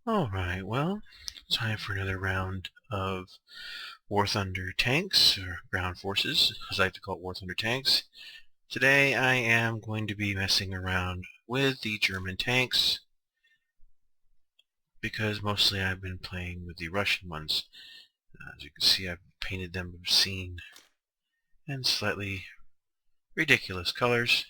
Alright, well, time for another round of War Thunder tanks, or ground forces, as I like to call it, War Thunder tanks. Today I am going to be messing around with the German tanks, because mostly I've been playing with the Russian ones. As you can see, I've painted them obscene and slightly ridiculous colors.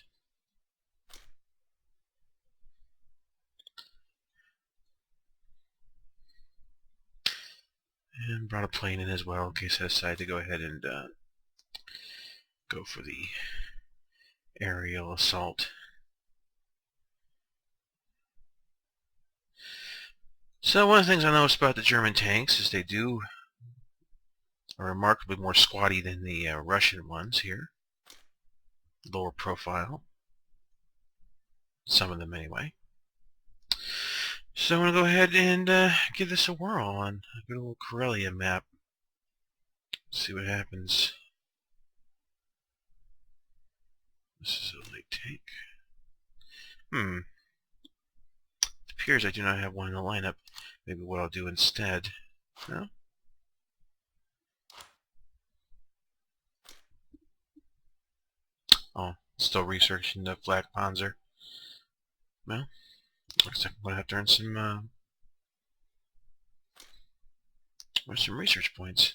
And brought a plane in as well in case I decide to go ahead and go for the aerial assault. So one of the things I noticed about the German tanks is they are remarkably more squatty than the Russian ones here. Lower profile. Some of them anyway. So I'm going to go ahead and give this a whirl on a good old Karelia map. See what happens. This is a light tank. It appears I do not have one in the lineup. Maybe what I'll do instead. No? Oh, still researching the Black Panzer. Well, looks like I'm going to have to earn some research points.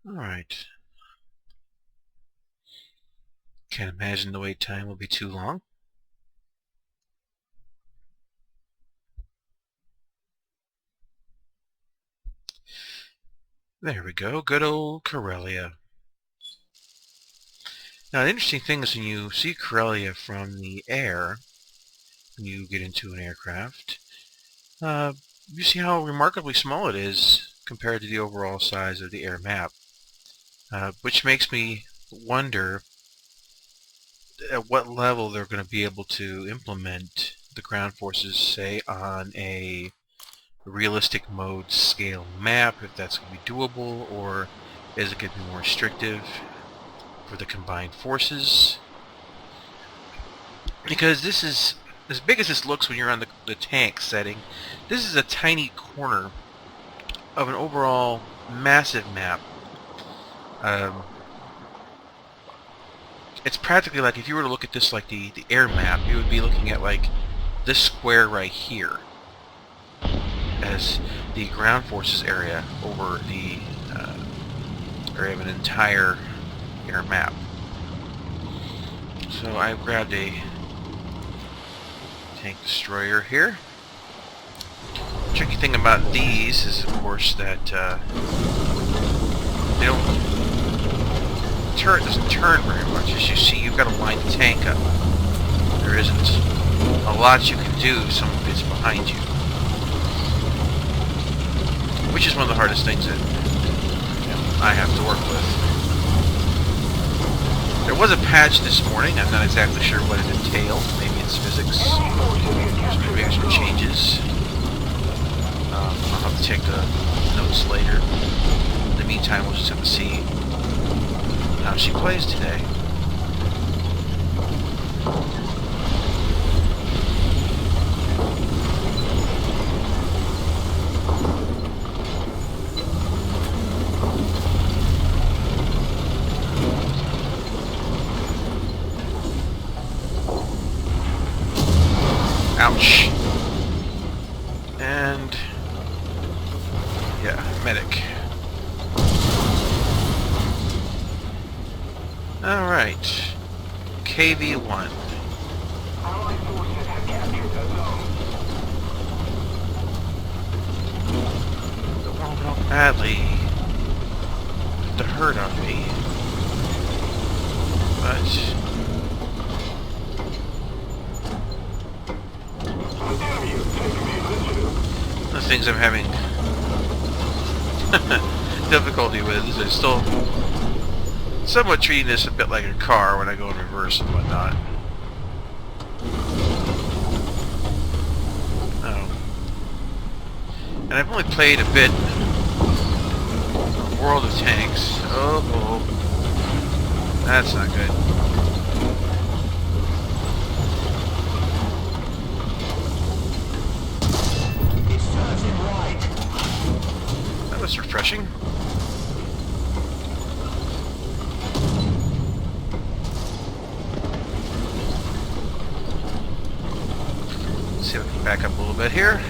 Alright. Can't imagine the wait time will be too long. There we go, good old Karelia. Now, the interesting thing is when you see Karelia from the air, when you get into an aircraft, you see how remarkably small it is compared to the overall size of the air map, which makes me wonder at what level they're going to be able to implement the ground forces, say, on a realistic mode scale map, if that's going to be doable, or is it going to be more restrictive for the combined forces. Because this is, as big as this looks when you're on the tank setting, this is a tiny corner of an overall massive map. It's practically like if you were to look at this like the air map, you would be looking at like this square right here as the ground forces area over the area of an entire air map. So I grabbed a tank destroyer here. The tricky thing about these is, of course, that they don't. The turret doesn't turn very much. As you see, you've got to line the tank up. There isn't a lot you can do. Some of it's behind you, which is one of the hardest things that I have to work with. There was a patch this morning. I'm not exactly sure what it entailed. Maybe it's physics. Maybe there's some changes. I'll have to check the notes later. In the meantime, we'll just have to see how she plays today. Ouch. And yeah, medic. Alright. KV-1. It won't help badly the hurt on me. But the things I'm having difficulty with is I'm still somewhat treating this a bit like a car when I go in reverse and whatnot. Oh. And I've only played a bit World of Tanks. Oh, that's not good. It serves him right. That was refreshing. Let's see if we can back up a little bit here.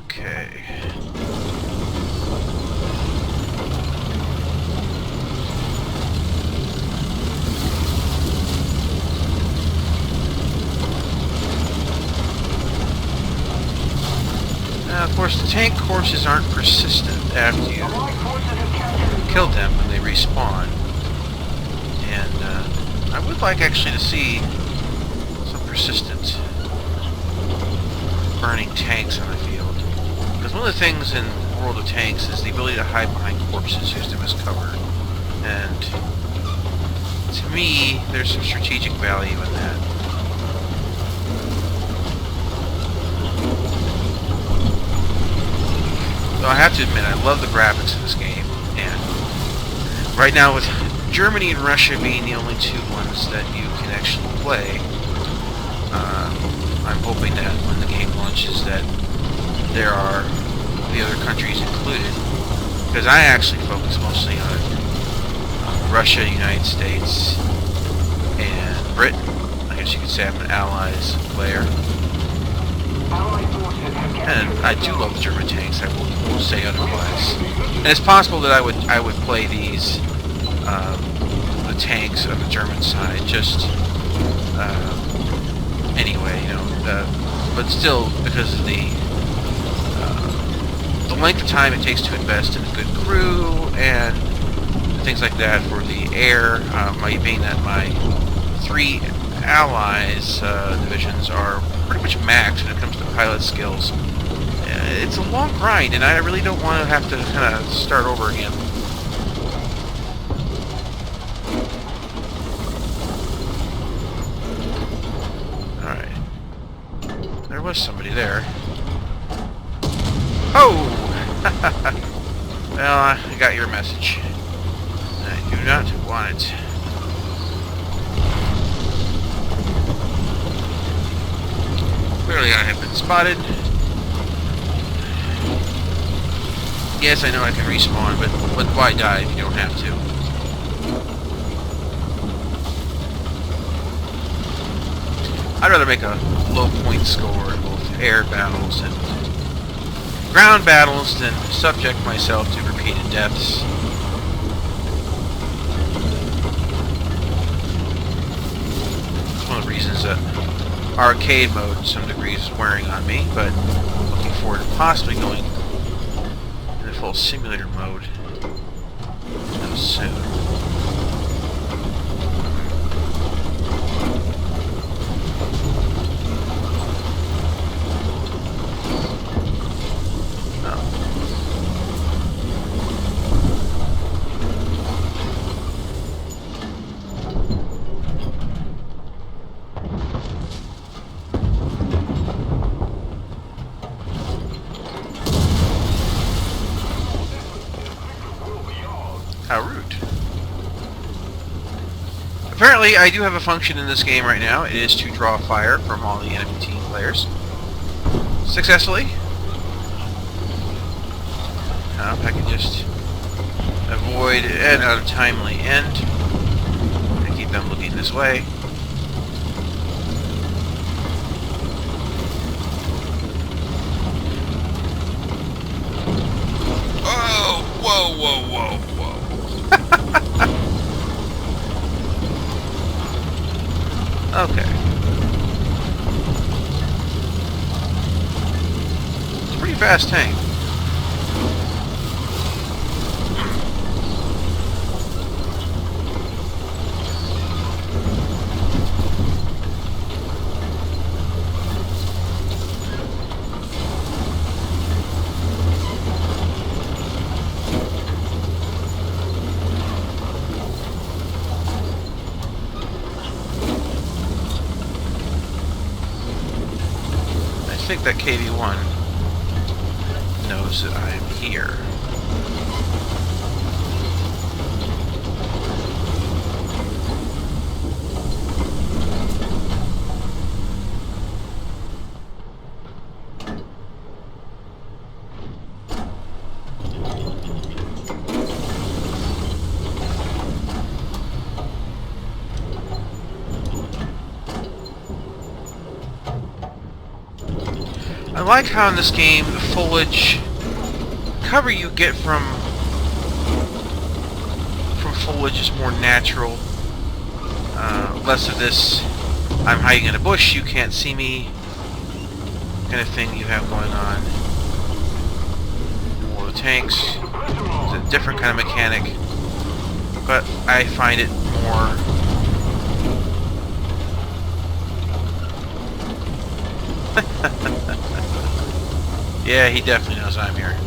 Okay. Now, of course, the tank courses aren't persistent after you killed them when they respawn. And I would like actually to see some persistent burning tanks on the field. Because one of the things in World of Tanks is the ability to hide behind corpses, use them as cover. And to me, there's some strategic value in that. So I have to admit, I love the graphics in this game. And right now, with Germany and Russia being the only two ones that you can actually play, I'm hoping that when the game launches that there are the other countries included, because I actually focus mostly on Russia, United States, and Britain. I guess you could say I'm an Allies player. And I do love the German tanks, I won't say otherwise. And it's possible that I would play these, the tanks on the German side, just anyway, you know, but still, because of the length of time it takes to invest in a good crew and things like that for the air, being that my 3 allies divisions are pretty much maxed when it comes to pilot skills. It's a long grind, and I really don't want to have to kind of start over again. Alright. There was somebody there. Oh! Well, I got your message. I do not want it. Clearly I have been spotted. Yes, I know I can respawn, but why die if you don't have to? I'd rather make a low point score in both air battles and ground battles than subject myself to repeated deaths. It's one of the reasons that arcade mode in some degrees is wearing on me, but looking forward to possibly going in the full simulator mode soon. How rude. Apparently, I do have a function in this game right now. It is to draw fire from all the enemy team players. Successfully. If I can just avoid an untimely end and keep them looking this way. Oh! Whoa, whoa, whoa, whoa. Okay. It's a pretty fast tank. think that KV-1 knows that I am here. I like how in this game the foliage cover you get from foliage is more natural. Less of this I'm hiding in a bush, you can't see me kind of thing you have going on. More of the tanks. It's a different kind of mechanic, but I find it more yeah, he definitely knows I'm here.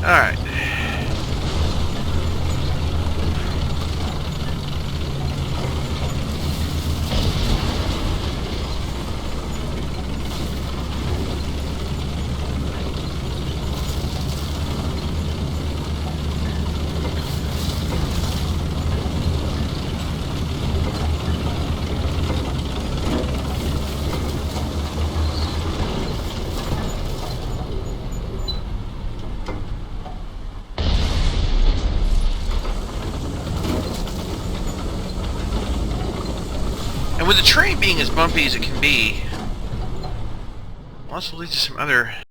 Alright. And with the train being as bumpy as it can be, also leads to some other